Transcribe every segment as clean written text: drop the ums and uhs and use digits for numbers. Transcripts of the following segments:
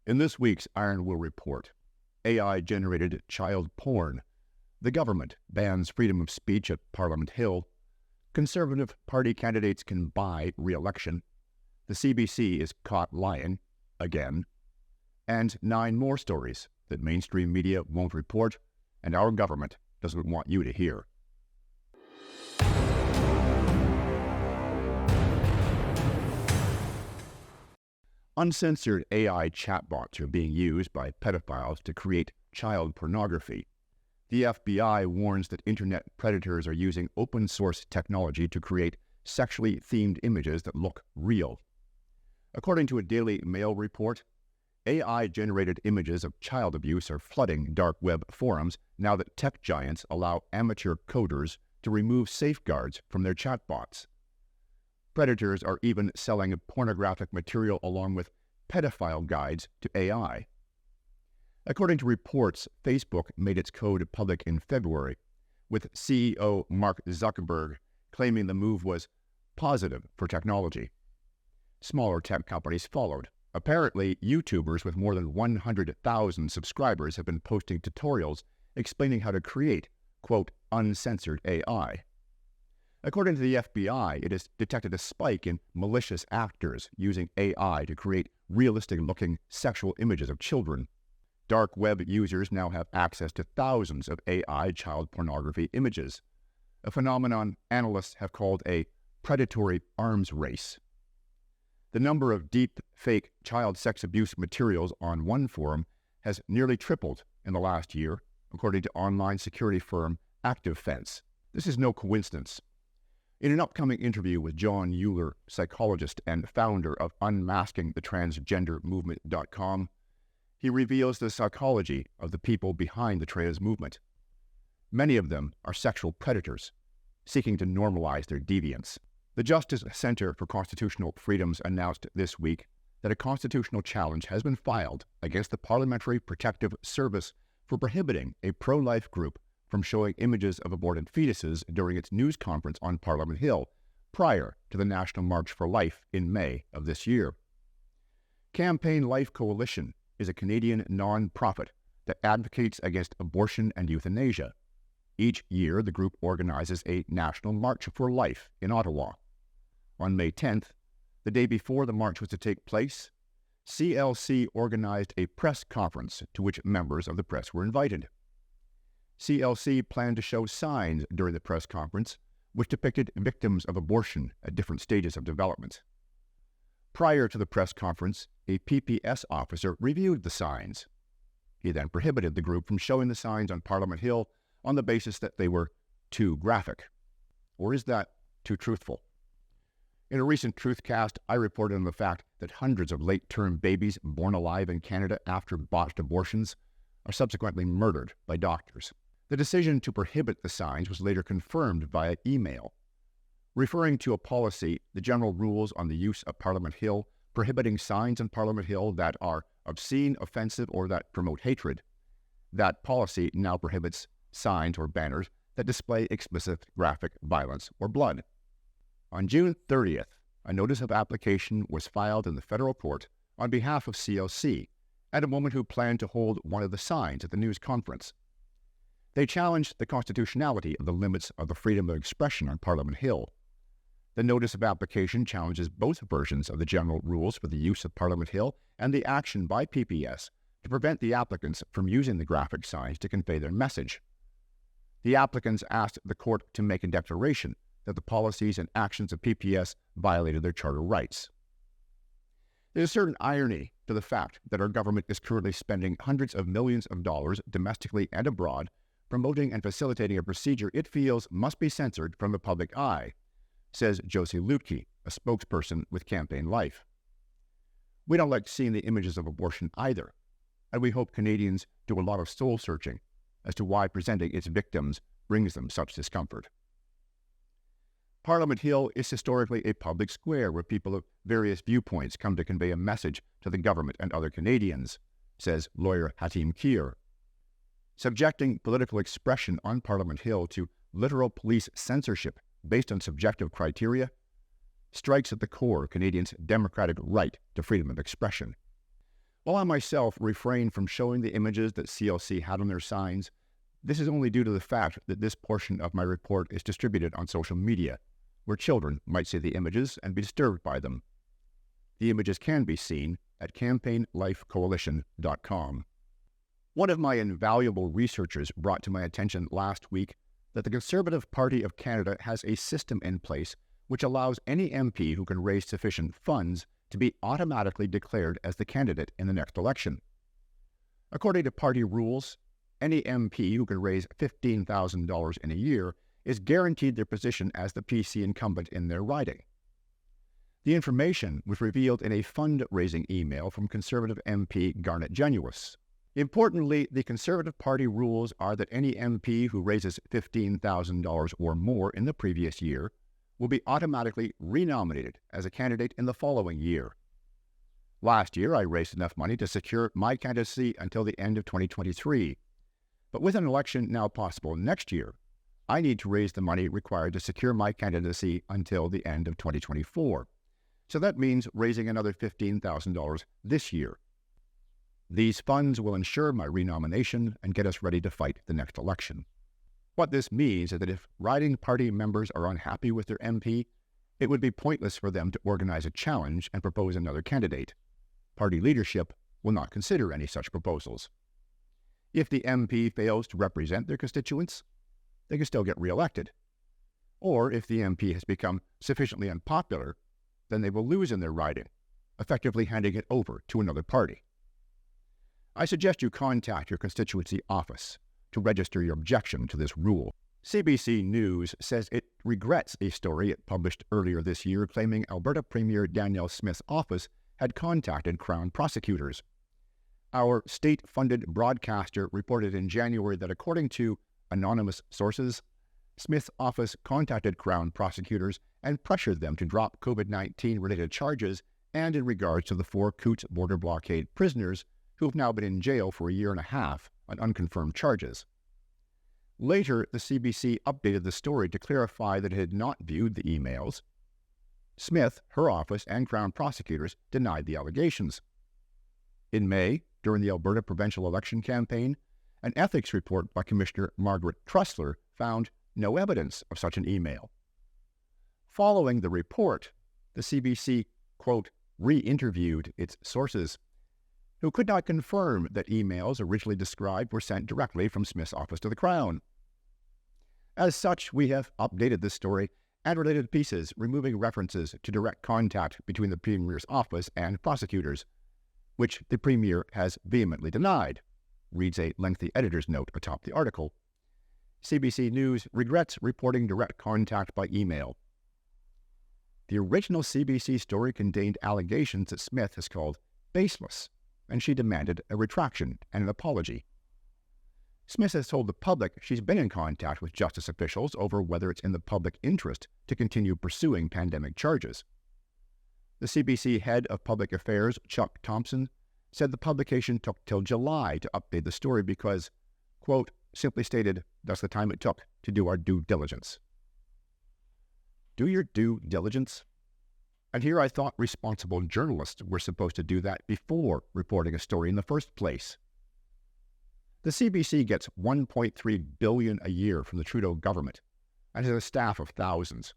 In this week's Iron Will Report, AI-generated child porn, the government bans freedom of speech at Parliament Hill, Conservative Party candidates can buy re-election, the CBC is caught lying, again, and 9 more stories that mainstream media won't report and our government doesn't want you to hear. Uncensored AI chatbots are being used by pedophiles to create child pornography. The FBI warns that internet predators are using open-source technology to create sexually themed images that look real. According to a Daily Mail report, AI-generated images of child abuse are flooding dark web forums now that tech giants allow amateur coders to remove safeguards from their chatbots. Predators are even selling pornographic material along with pedophile guides to AI. According to reports, Facebook made its code public in February, with CEO Mark Zuckerberg claiming the move was positive for technology. Smaller tech companies followed. Apparently, YouTubers with more than 100,000 subscribers have been posting tutorials explaining how to create, quote, uncensored AI. According to the FBI, it has detected a spike in malicious actors using AI to create realistic-looking sexual images of children. Dark web users now have access to thousands of AI child pornography images, a phenomenon analysts have called a predatory arms race. The number of deep, fake child sex abuse materials on one forum has nearly tripled in the last year, according to online security firm ActiveFence. This is no coincidence. In an upcoming interview with John Euler, psychologist and founder of UnmaskingTheTransgenderMovement.com, he reveals the psychology of the people behind the trans movement. Many of them are sexual predators, seeking to normalize their deviance. The Justice Center for Constitutional Freedoms announced this week that a constitutional challenge has been filed against the Parliamentary Protective Service for prohibiting a pro-life group from showing images of aborted fetuses during its news conference on Parliament Hill prior to the National March for Life in May of this year. Campaign Life Coalition is a Canadian non-profit that advocates against abortion and euthanasia. Each year, the group organizes a National March for Life in Ottawa. On May 10th, the day before the march was to take place, CLC organized a press conference to which members of the press were invited. CLC planned to show signs during the press conference which depicted victims of abortion at different stages of development. Prior to the press conference, a PPS officer reviewed the signs. He then prohibited the group from showing the signs on Parliament Hill on the basis that they were too graphic. Or is that too truthful? In a recent Truthcast, I reported on the fact that hundreds of late-term babies born alive in Canada after botched abortions are subsequently murdered by doctors. The decision to prohibit the signs was later confirmed via email. Referring to a policy, the General Rules on the Use of Parliament Hill, prohibiting signs on Parliament Hill that are obscene, offensive, or that promote hatred. That policy now prohibits signs or banners that display explicit graphic violence or blood. On June 30th, a notice of application was filed in the federal court on behalf of CLC and a woman who planned to hold one of the signs at the news conference. They challenged the constitutionality of the limits of the freedom of expression on Parliament Hill. The notice of application challenges both versions of the general rules for the use of Parliament Hill and the action by PPS to prevent the applicants from using the graphic signs to convey their message. The applicants asked the court to make a declaration that the policies and actions of PPS violated their charter rights. There's a certain irony to the fact that our government is currently spending hundreds of millions of dollars domestically and abroad promoting and facilitating a procedure it feels must be censored from the public eye, says Josie Lutke, a spokesperson with Campaign Life. We don't like seeing the images of abortion either, and we hope Canadians do a lot of soul-searching as to why presenting its victims brings them such discomfort. Parliament Hill is historically a public square where people of various viewpoints come to convey a message to the government and other Canadians, says lawyer Hatim Kier. Subjecting political expression on Parliament Hill to literal police censorship based on subjective criteria strikes at the core of Canadians' democratic right to freedom of expression. While I myself refrain from showing the images that CLC had on their signs, this is only due to the fact that this portion of my report is distributed on social media, where children might see the images and be disturbed by them. The images can be seen at campaignlifecoalition.com. One of my invaluable researchers brought to my attention last week that the Conservative Party of Canada has a system in place which allows any MP who can raise sufficient funds to be automatically declared as the candidate in the next election. According to party rules, any MP who can raise $15,000 in a year is guaranteed their position as the PC incumbent in their riding. The information was revealed in a fundraising email from Conservative MP Garnet Genuis. Importantly, the Conservative Party rules are that any MP who raises $15,000 or more in the previous year will be automatically renominated as a candidate in the following year. Last year, I raised enough money to secure my candidacy until the end of 2023. But with an election now possible next year, I need to raise the money required to secure my candidacy until the end of 2024. So that means raising another $15,000 this year. These funds will ensure my renomination and get us ready to fight the next election. What this means is that if riding party members are unhappy with their MP, it would be pointless for them to organize a challenge and propose another candidate. Party leadership will not consider any such proposals. If the MP fails to represent their constituents, they can still get re-elected. Or if the MP has become sufficiently unpopular, then they will lose in their riding, effectively handing it over to another party. I suggest you contact your constituency office to register your objection to this rule. CBC News says it regrets a story it published earlier this year claiming Alberta Premier Danielle Smith's office had contacted Crown prosecutors. Our state-funded broadcaster reported in January that according to anonymous sources, Smith's office contacted Crown prosecutors and pressured them to drop COVID-19 related charges and in regards to the 4 Coutts border blockade prisoners who have now been in jail for a year and a half on unconfirmed charges. Later, the CBC updated the story to clarify that it had not viewed the emails. Smith, her office, and Crown prosecutors denied the allegations. In May, during the Alberta provincial election campaign, an ethics report by Commissioner Margaret Trussler found no evidence of such an email. Following the report, the CBC, quote, re-interviewed its sources, who could not confirm that emails originally described were sent directly from Smith's office to the Crown. As such, we have updated this story and related pieces, removing references to direct contact between the Premier's office and prosecutors, which the Premier has vehemently denied, reads a lengthy editor's note atop the article. CBC News regrets reporting direct contact by email. The original CBC story contained allegations that Smith has called baseless, and she demanded a retraction and an apology. Smith has told the public she's been in contact with justice officials over whether it's in the public interest to continue pursuing pandemic charges. The CBC head of public affairs, Chuck Thompson, said the publication took till July to update the story because, quote, simply stated, that's the time it took to do our due diligence. Do your due diligence? And here I thought responsible journalists were supposed to do that before reporting a story in the first place. The CBC gets $1.3 billion a year from the Trudeau government and has a staff of thousands.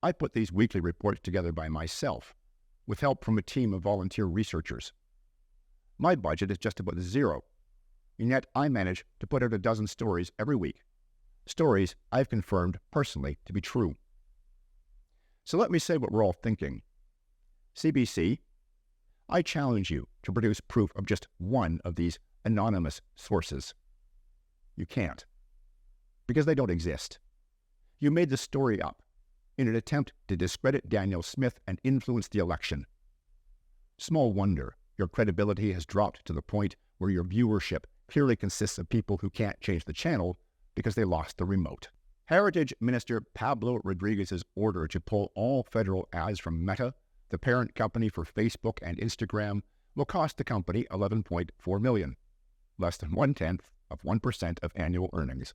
I put these weekly reports together by myself, with help from a team of volunteer researchers. My budget is just about zero, and yet I manage to put out a dozen stories every week, stories I've confirmed personally to be true. So let me say what we're all thinking. CBC, I challenge you to produce proof of just one of these anonymous sources. You can't, because they don't exist. You made the story up in an attempt to discredit Danielle Smith and influence the election. Small wonder your credibility has dropped to the point where your viewership clearly consists of people who can't change the channel because they lost the remote. Heritage Minister Pablo Rodriguez's order to pull all federal ads from Meta, the parent company for Facebook and Instagram, will cost the company $11.4 million, less than 0.1% of annual earnings.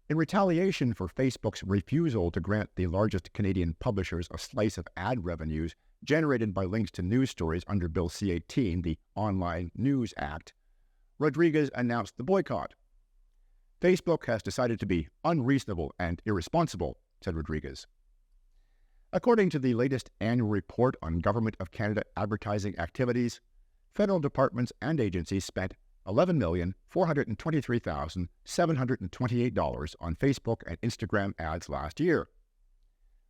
In retaliation for Facebook's refusal to grant the largest Canadian publishers a slice of ad revenues generated by links to news stories under Bill C-18, the Online News Act, Rodriguez announced the boycott. Facebook has decided to be unreasonable and irresponsible, said Rodriguez. According to the latest annual report on Government of Canada advertising activities, federal departments and agencies spent $11,423,728 on Facebook and Instagram ads last year.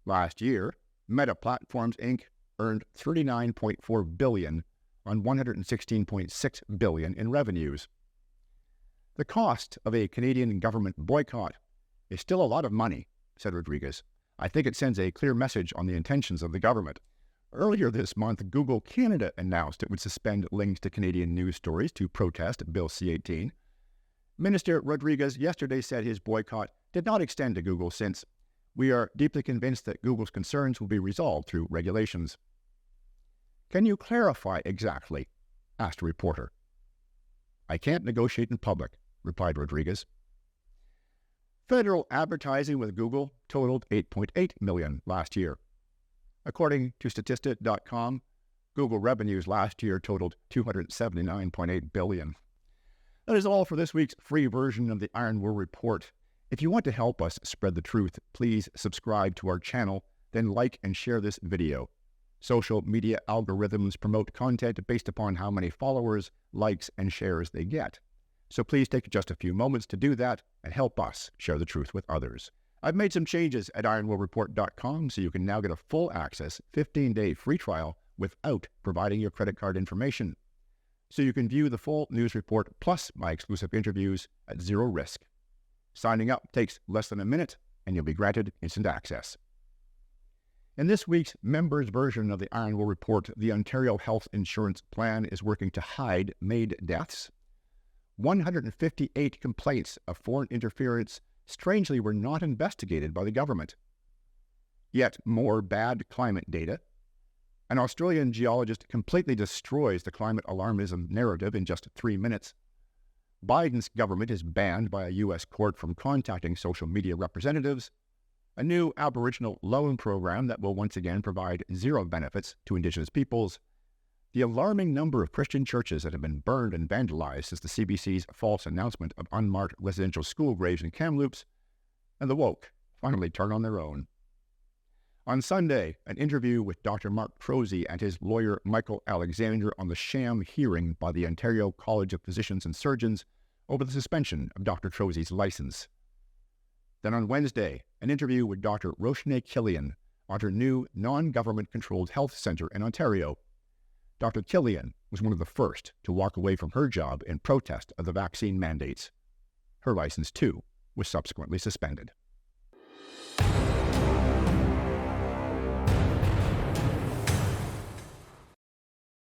Last year, Meta Platforms Inc. earned $39.4 billion on $116.6 billion in revenues. The cost of a Canadian government boycott is still a lot of money, said Rodriguez. I think it sends a clear message on the intentions of the government. Earlier this month, Google Canada announced it would suspend links to Canadian news stories to protest Bill C-18. Minister Rodriguez yesterday said his boycott did not extend to Google since we are deeply convinced that Google's concerns will be resolved through regulations. Can you clarify exactly? Asked a reporter. I can't negotiate in public, replied Rodriguez. Federal advertising with Google totaled $8.8 million last year. According to Statista.com, Google revenues last year totaled $279.8 billion. That is all for this week's free version of the Iron Will Report. If you want to help us spread the truth, please subscribe to our channel, then like and share this video. Social media algorithms promote content based upon how many followers, likes, and shares they get. So please take just a few moments to do that and help us share the truth with others. I've made some changes at ironwillreport.com, so you can now get a full access 15-day free trial without providing your credit card information. So you can view the full news report plus my exclusive interviews at zero risk. Signing up takes less than a minute, and you'll be granted instant access. In this week's members' version of the Iron Will Report, the Ontario Health Insurance Plan is working to hide MAiD deaths. 158 complaints of foreign interference strangely were not investigated by the government. Yet more bad climate data. An Australian geologist completely destroys the climate alarmism narrative in just 3 minutes. Biden's government is banned by a U.S. court from contacting social media representatives. A new Aboriginal loan program that will once again provide zero benefits to Indigenous peoples. The alarming number of Christian churches that have been burned and vandalized since the CBC's false announcement of unmarked residential school graves in Kamloops, and the woke finally turn on their own. On Sunday, an interview with Dr. Mark Troese and his lawyer Michael Alexander on the sham hearing by the Ontario College of Physicians and Surgeons over the suspension of Dr. Troese's license. Then on Wednesday, an interview with Dr. Roshne Killian on her new non-government-controlled health centre in Ontario. Dr. Killian was one of the first to walk away from her job in protest of the vaccine mandates. Her license, too, was subsequently suspended.